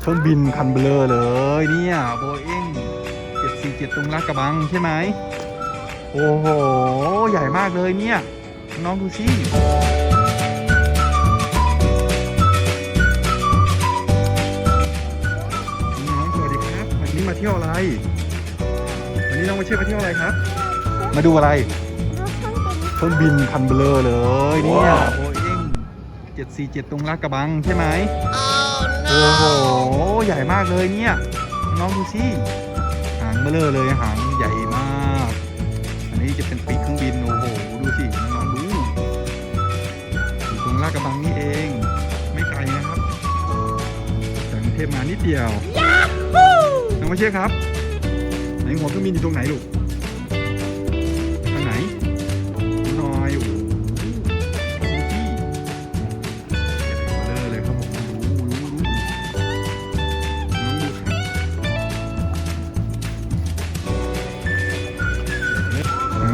เครื่องบินคันเบลอเลยเนี่ยโบอิ้ง747ตรงลาดกระบังใช่ไหมโอ้โหใหญ่มากเลยเนี่ยน้องดูสิน้องสวัสดีครับวันนี้มาเที่ยวอะไรวันนี้น้องมาเที่ยวอะไรครับมาดูอะไรเครื่องบินคันเบลอเลยเนี่ยโบอิ้ง747ตรงลาดกระบังใช่ไหมโอ้โหใหญ่มากเลยเนี่ยน้องดูสิหางเบลอเลยหางใหญ่มากอันนี้จะเป็นปีกเครื่องบินโอ้โหดูสิน้องดูอยู่ตรงลาดกระบังนี่เองไม่ไกลนะครับจากกรุงเทพมานิดเดียวน้องมาเชื่อครับไหนหัวเครื่องบินอยู่ตรงไหนลูกตรงไหนดูหน่อยโอ้โหดูสิใหญ่เบลอเลยครับผม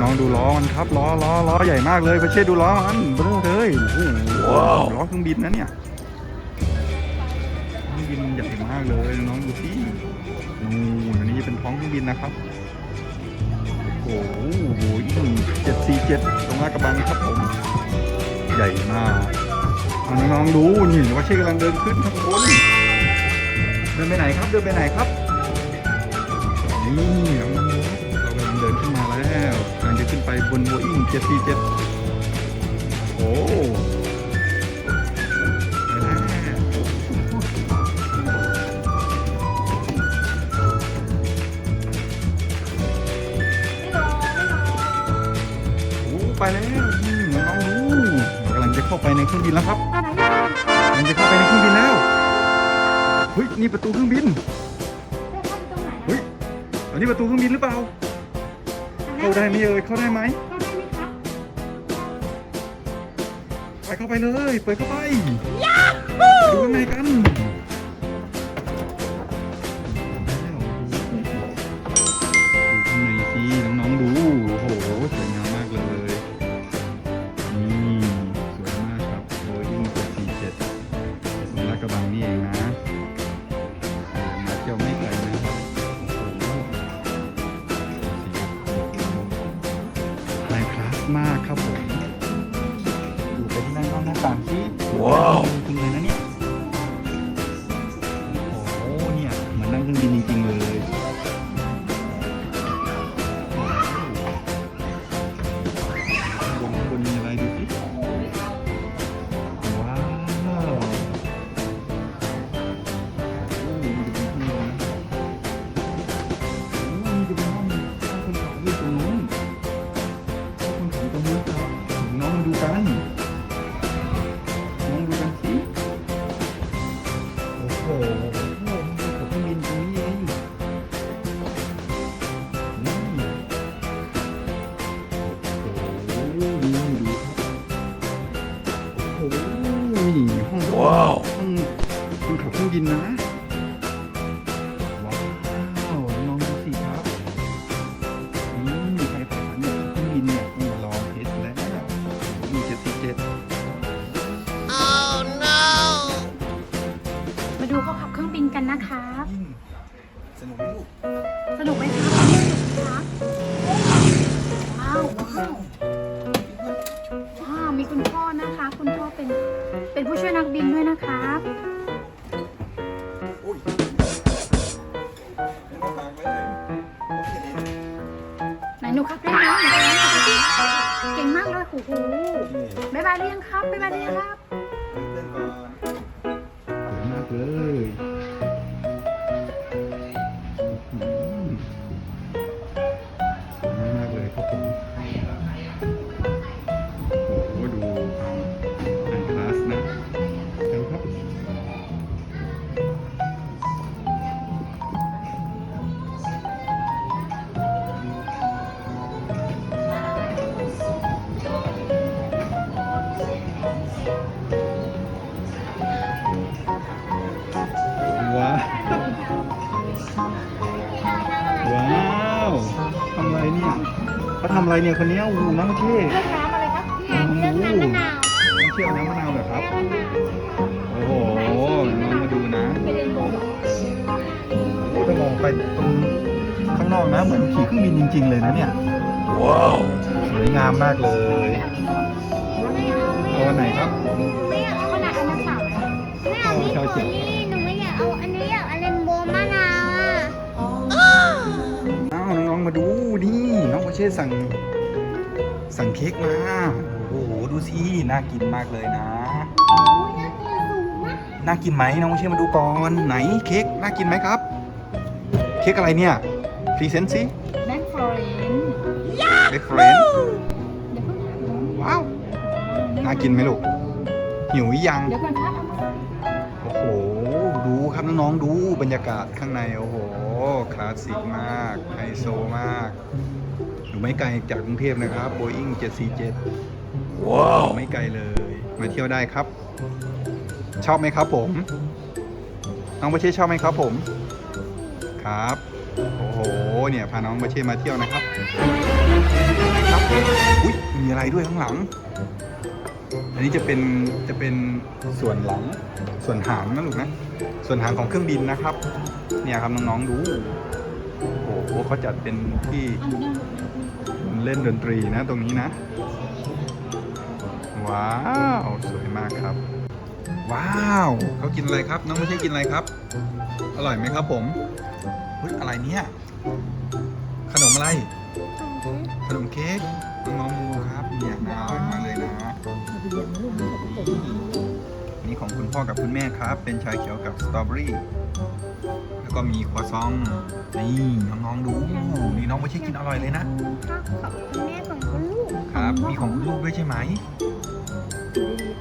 น้องดูล้อมันครับล้อใหญ่มากเลยพระเชษดูล้อมันเบ้อเลยโอ้โหล้อเครื่องบินนะเนี่ยเครื่องบินใหญ่มากเลยน้องดูสินู่นอันนี้เป็นท้องเครื่องบินนะครับโอ้โห747ตรงลาดกระบังครับผมใหญ่มากน้องดูนี่พระเชษกำลังเดินขึ้นครับคนเดินไปไหนครับนี่น้องเรากำลังเดินขึ้นมาแล้วกำลังจะขึ้นไปบนโบอิ้ง747โอ้ไปแล้วโอ้ไปแล้วน้องดูเรากำลังจะเข้าไปในเครื่องบินแล้วครับกำลังจะเข้าไปในเครื่องบินแล้วเฮ้ยนี่ประตูเครื่องบินเฮ้ยอันนี้ประตูเครื่องบินหรือเปล่าเข้าได้ไหมเข้าได้ไหมเข้าไปเลยเปิดเข้าไปดูข้างในกันดูข้างในสิน้องๆดูโอ้โหสวยงามมากเลยนี่สวยมากครับโบอิ้ง747ตรงลาดกระบังนี่เองนะมาเที่ยวไม่ไกลนะครับไฮคลาสมากครับผมดูไปที่นั่งห้องหน้าต่างสิว้าวจริงเลยนะเนี่ยโอ้โหเนี่ยเหมือนนั่งเครื่องบินจริงๆเลยบนมีอะไรดูสิว้าวโอ้มีจะเป็นห้องนะโอ้มีจะเป็นห้องคนขับอยู่ตรงนู้นคนขับตรงนู้นครับน้องมาดูกันสิโอ้โหมันมีเครื่องบินตรงนี้เองโอ้โหดูโอ้โหนี่ห้องว้าวห้องคนขับเครื่องบินนะว้าวลองดูสิครับใครผ่านเนี่ยเครื่องบินเนี่ยต้องมาลองเทสแล้วมี747มาดูเขาขับเครื่องบินกันนะครับ สนุกไหมลูก สนุกไหมครับว้าวมีคุณพ่อนะคะ คุณพ่อเป็นผู้ช่วยนักบินด้วยนะครับ ไหนหนูครับได้ไหมเก่งมากเลยโอ้โหบ๊ายบายหรือยังครับบ๊ายบายหรือยังครับสวยมากเลยสวยมากเลยครับผมโอ้โหดูไฮคลาสนะครับ ว้าวว้าวทำอะไรเนี่ยเขาทำอะไรเนี่ยคนนี้โอ้โหน้ำเท่ เลือกน้ำอะไรครับเลือกน้ำมะนาว น้ำเชี่ยวน้ำมะนาวเหรอครับโอ้โหน้องมาดูนะ เป็นเรนโบว์ องไปตรงข้างนอกนะเหมือนขี่เครื่องบินจริงๆเลยนะเนี่ยว้าวสวยงามมากเลยเอาอันไหนครับ ไม่อยากเอาขนาดอันนั้นสามเลย ไม่เอาพี่ตัวนี้หนูไม่อยากเอาอันนี้อยากเอาเรนโบว์มะนาวอ่ะ อ้าวน้องๆมาดูนี่น้องโอเช่สั่งเค้กมาโอ้โหดูสิน่ากินมากเลยนะ น่ากินสูงมาก น่ากินไหมน้องโอเช่มาดูก่อนไหนเค้กน่ากินไหมครับ เค้กอะไรเนี่ยพรีเซนต์สิ แบงค์ฟลอเรนซ์ เบคเฟรน เดี๋ยวเพิ่งถามน้อง ว้าวน่ากินไหมลูกหิวหรือยัง เดี๋ยวก่อนครับเอามา โอ้โหดูครับน้องๆดูบรรยากาศข้างในโอ้โหคลาสสิกมากไฮโซมากอยู่ไม่ไกลจากกรุงเทพนะครับ Boeing 747ว้าวไม่ไกลเลยมาเที่ยวได้ครับ ชอบไหมครับผมน้องประเชษชอบไหมครับผมครับโอ้โหเนี่ยพาน้องประเชษมาเที่ยวนะครับครับอุ๊ยมีอะไรด้วยข้างหลัง อันนี้จะเป็นส่วนหลังส่วนหางนะลูกนะส่วนหางของเครื่องบินนะครับเนี่ยครับน้องๆดูโอ้โหเขาจัดเป็นที่เล่นดนตรีนะตรงนี้นะว้าวสวยมากครับว้าวเขากินอะไรครับน้องไม่ใช่กินอะไรครับอร่อยไหมครับผมเฮ้ยอะไรเนี่ยขนมอะไรขนมเค้กน้องๆดูครับเนี่ยน่าอร่อยมากเลยนะนี่ของคุณพ่อกับคุณแม่ครับเป็นชาเขียวกับสตรอเบอรี่แล้วก็มีครัวซองนี่น้องๆดูนี่น้องไม่ใช่กินอร่อยเลยนะ ขอบคุณแม่ของคุณลูก ครับมีของคุณลูกด้วยใช่ไหม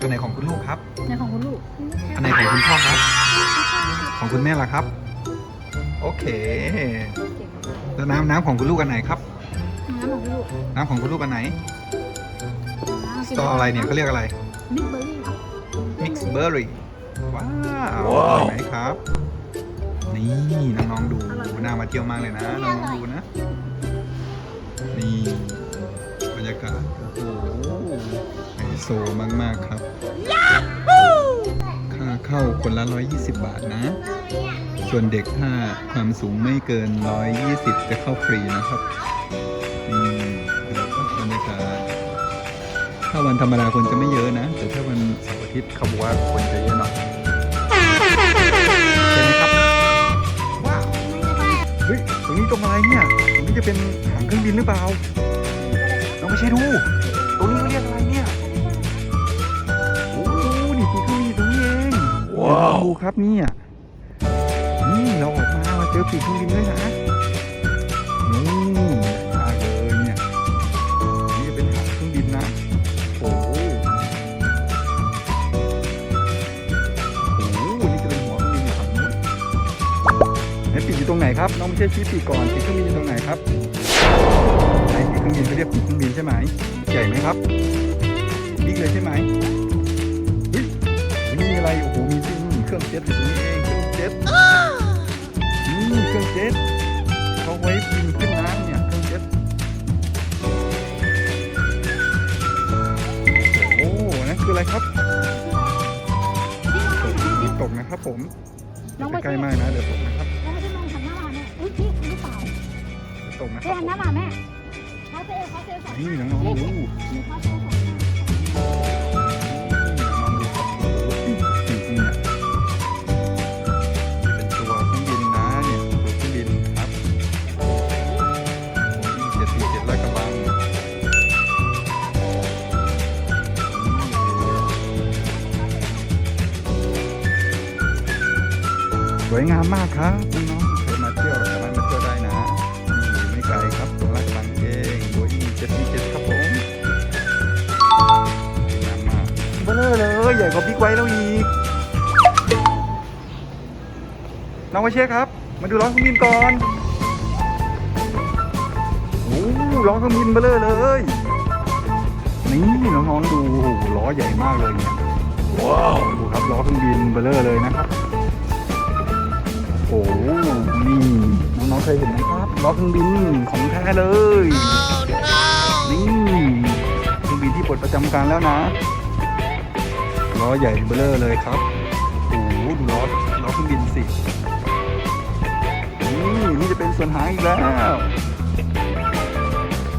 อันไหนของคุณลูกครับ ในของคุณลูก อันไหนของคุณพ่อครับ ของคุณแม่ล่ะครับ โอเคแล้วน้ำของคุณลูกอันไหนครับ น้ำของคุณลูก น้ำของคุณลูกอันไหนสตออะไรเนี่ยเขาเรียกอะไร มิกเบอร์รี่ มิกซ์เบอร์รี่ว้าวอร่อยไหมครับ นี่น้องๆดูน่ามาเที่ยวมากเลยนะน้องๆดูนะนี่บรรยากาศโอ้โหไฮโซมากๆครับค่าเข้าคนละ120 บาทนะ ส่วนเด็กถ้าความสูงไม่เกิน120จะเข้าฟรีนะครับบรรยากาศถ้าวันธรรมดาคนจะไม่เยอะนะ แต่ถ้าวันเสาร์อาทิตย์เขาบอกว่าคนจะเยอะหน่อยใช่ไหมครับว้าวเฮ้ยตรงนี้ตรงอะไรเนี่ยตรงนี้จะเป็นหางเครื่องบินหรือเปล่าน้องไม่ใช่ดูตรงนี้เขาเรียกอะไรเนี่ยโอ้นี่ปีเครื่องบินอยู่ตรงนี้เองว้าวดูครับเนี่ยนี่เราออกมาเจอปีกเครื่องบินด้วยนะนี่มากเลยเนี่ยนี่จะเป็นหางเครื่องบินนะโอ้โหนี่จะเป็นหัวเครื่องบินอยู่ฝั่งนู้นไหนปีกอยู่ตรงไหนครับน้องไม่ใช่ชี้ปีกก่อนปีกเครื่องบินอยู่ตรงไหนครับไหนปีกเครื่องบินเขาเรียกปีกเครื่องบินใช่ไหมใหญ่ไหมครับบิ๊กเลยใช่ไหมเฮ้ยนี่มีอะไรโอ้โหมีเครื่องเจ็ตอยู่ตรงนี้เองเครื่องเจ็ตเครื่องเจ็ตเขาไว้บินขึ้นน้ำเนี่ยเครื่องเจ็ตโอ้นั่นคืออะไรครับตกนะครับผมใกล้ๆมากนะเดี๋ยวตกนะครับ แล้วให้น้องหันหน้ามาเนี่ยอุ้ยพี่หรือเปล่า ตกนะค เอ๊ะ รับ หันหน้ามาแม่เขาเซลเขาเซลสอง นี่น้องๆดู มีเขาเซลสอง น้องๆดูครับจริงๆเนี่ยเป็นตัวเครื่องบินนะเนี่ยตัวเครื่องบินครับ747ลาดกระบังสวยงามมากครับน้องๆเคยมาเที่ยวสามารถมาเที่ยวได้นะอยู่ไม่ไกลครับตรงลาดกระบังเองBoeing 747ครับผมสวยงามมากเบ้อเลยใหญ่กว่าบิ๊กไบค์แล้วอีกน้องวาเช่ครับมาดูล้อเครื่องบินก่อนโอ้ล้อเครื่องบินเบ้อเลยนี่น้องๆดูโอ้โหล้อใหญ่มากเลยเนี่ยว้าวดูครับล้อเครื่องบินเบ้อเลยนะครับโอ้นี่น้องๆเคยเห็นไหมครับล้อเครื่องบินของแท้เลยนี่เครื่องบินที่ปลดประจำการแล้วนะล้อใหญ่เบ้อเลยครับโอ้ดูล้อเครื่องบินสิ นี้จะเป็นส่วนหางอีกแล้ว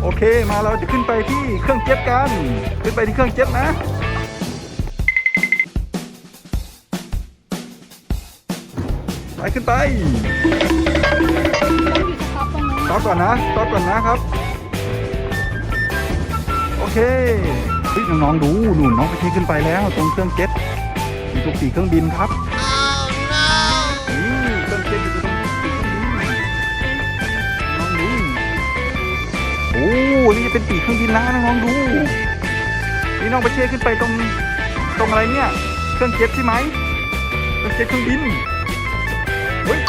โอเคมาเราจะขึ้นไปที่เครื่องเจ็ตกันขึ้นไปที่เครื่องเจ็ตนะไปขึ้นไป ต้องอยู่สต็อปตรงนู้นต่อก่อนนะต่อก่อนนะครับโอเคเฮ้ยน้องๆดูหนุนน้องไปเทขึ้นไปแล้วตรงเครื่องเจ็ตมีตรงปีกเครื่องบินครับนี่เครื่องเจ็ตอยู่ตรงปีกเครื่องบินน้องดูโอ้นี่จะเป็นปีกเครื่องบินนะน้องๆดูนี่น้องไปเทขึ้นไปตรงอะไรเนี่ยเครื่องเจ็ตใช่ไหมเครื่องเจ็ตเครื่องบินเฮ้ย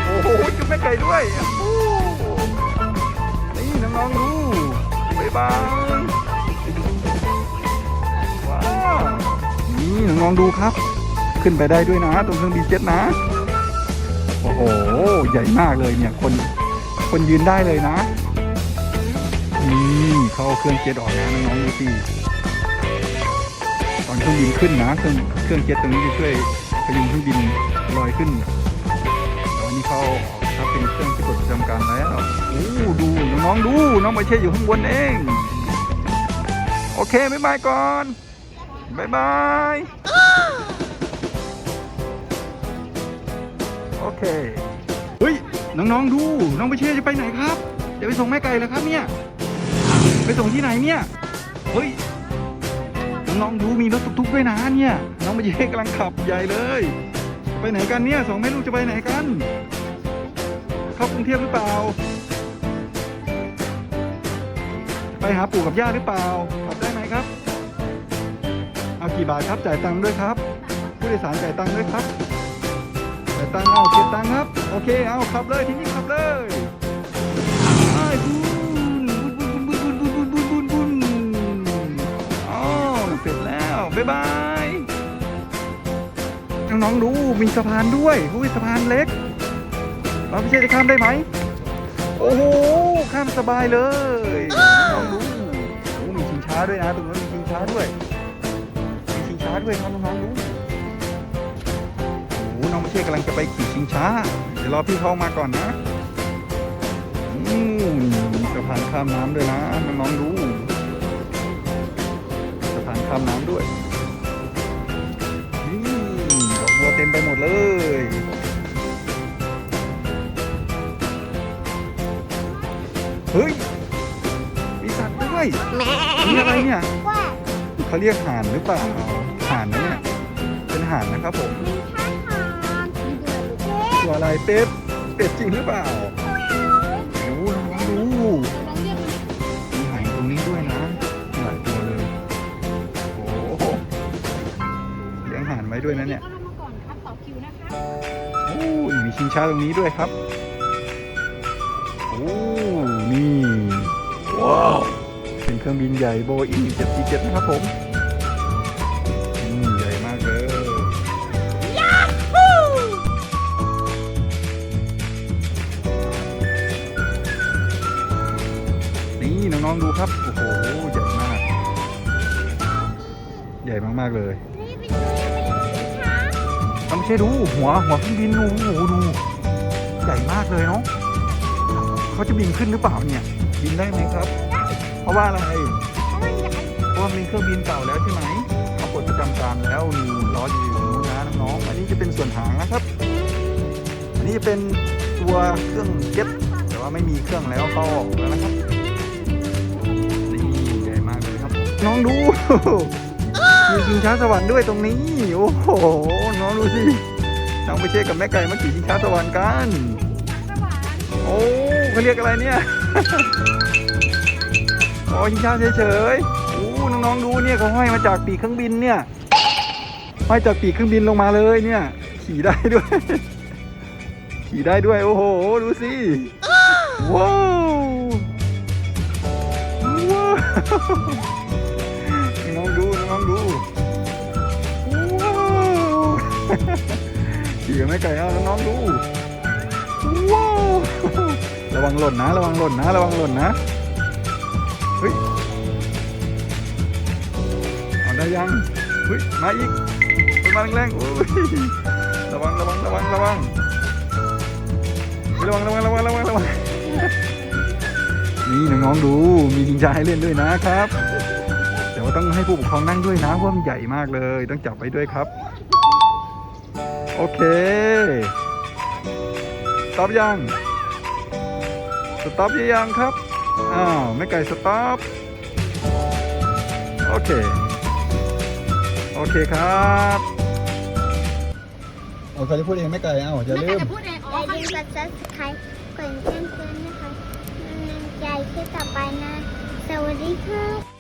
โอ้โหจุ๊บแม่ไก่ด้วยนี่น้องๆดูบ๊ายบายว้าวนี่น้องๆดูครับขึ้นไปได้ด้วยนะตรงเครื่องบินเจ็ตนะโอ้โหใหญ่มากเลยเนี่ยคนยืนได้เลยนะนี่เขาเอาเครื่องเจ็ตออกนะน้องๆดูสิตอนเครื่องบินขึ้นนะเครื่องเจ็ตตรงนี้จะช่วยพยุงเครื่องบินลอยขึ้นแล้วอันนี้เขาออกครับเป็นเครื่องที่กดประจำการแล้วโอ้ดูน้องๆดูน้องไปเช่อยู่ข้างบนเองโอเคบ๊ายบายก่อนบ๊ายบายโอเคเฮ้ยน้องๆดูน้องไปเช่จะไปไหนครับจะไปส่งแม่ไก่เหรอครับเนี่ยไปส่งที่ไหนเนี่ยเฮ้ยน้องๆดูมีรถตุ๊กๆด้วยนะเนี่ยน้องไปเช่กำลังขับใหญ่เลยไปไหนกันเนี่ยสองแม่ลูกจะไปไหนกันเข้ากรุงเทพหรือเปล่าไปหาปู่กับย่าหรือเปล่าขับได้ไหมครับเอากี่บาทครับจ่ายตังค์ด้วยครับผู้โดยสารจ่ายตังค์ด้วยครับจ่ายตังค์เอาเก็บตังค์ครับโอเคเอาขับเลยทีนี้ขับเลยไอ้บุญอ๋อเสร็จแล้วบ๊ายบายน้องๆดูมีสะพานด้วยสะพานเล็กเราพี่เชษจะข้ามได้ไหมโอ้โหข้ามสบายเลยน้องๆดูโอ้มีชิงช้าด้วยนะตรงนั้นมีชิงช้าด้วยครับน้องๆดูโอ้น้องพี่เชษกำลังจะไปขี่ชิงช้าเดี๋ยวรอพี่เขามาก่อนนะมีสะพานข้ามน้ำด้วยนะน้องๆดูสะพานข้ามน้ำด้วยดอกบัวเต็มไปหมดเลยเฮ้ยมีสัตว์ด้วยนี่อะไรเนี่ย ว่า เขาเรียกห่านหรือเปล่าห่านนะเนี่ยเป็นห่านนะครับผม มีท่าทางมีเดือดเล็ก ตัวอะไรเป็ดจริงหรือเปล่าดูดูมีห่านตรงนี้ด้วยนะหลายตัวเลยโอ้โหเลี้ยงห่านไว้ด้วยนะเนี่ย ก็ลงมาก่อนครับต่อคิวนะคะ โอ้ยมีชิงช้าตรงนี้ด้วยครับโอ้นี่ว้าวเป็นเครื่องบินใหญ่โบอิ้ง747นะครับผมใหญ่มากเลยนี่น้องๆดูครับโอ้โหใหญ่มากใหญ่มากๆเลย นี่เป็นชิงช้า เราไม่ใช่ดูหัวเครื่องบินดูโอ้โหดูใหญ่มากเลยเนาะเขาจะบินขึ้นหรือเปล่าเนี่ยบินได้ไหมครับ เพราะว่าอะไร เพราะมันใหญ่ เพราะว่าเป็นเครื่องบินเก่าแล้วใช่ไหมเขาปลดประจำการแล้วดูล้ออยู่ตรงนู้นนะน้องๆอันนี้จะเป็นส่วนหางนะครับอันนี้จะเป็นตัวเครื่องเจ็ตแต่ว่าไม่มีเครื่องแล้วเขาออกแล้วนะครับนี่ใหญ่มากเลยครับน้องดู มีชิงช้าสวรรค์ด้วยตรงนี้โอ้โหน้องดูสิน้องไปเช็คกับแม่ไก่มาขี่ชิงช้าสวรรค์กันโอ้เขาเรียกอะไรเนี่ย โอ้ชิงช้าเฉยๆโอ้น้องๆดูเนี่ยเขาห้อยมาจากปีกเครื่องบินเนี่ยห้อยจากปีกเครื่องบินลงมาเลยเนี่ยขี่ได้ด้วย ขี่ได้ด้วยโอ้โหดูสิว้าวว้าวน้องๆดูว้าวขี่กับแม่ไก่เอาน้องๆดูว้าวระวังหล่นนะเฮ้ยเอาได้ยังเฮ้ยมาอีกมาแรงๆโอ้ยระวัง ระวังนี่น้องๆดูมีชิงช้าให้เล่นด้วยนะครับแต่ว่าต้องให้ผู้ปกครองนั่งด้วยนะเพราะมันใหญ่มากเลยต้องจับไว้ด้วยครับโอเคสต็อปยังสต็อปยังครับอ้าวแม่ไก่สต็อปโอเคครับเอาใครจะพูดเองแม่ไก่เอาอย่า แม่ ลื ไก่ ม จะพูดเอง อย่าลืมกด subscribe กดแจ้งเตือนนะคะกำลังใจคลิปต่อไปนะ สวัสดีครับ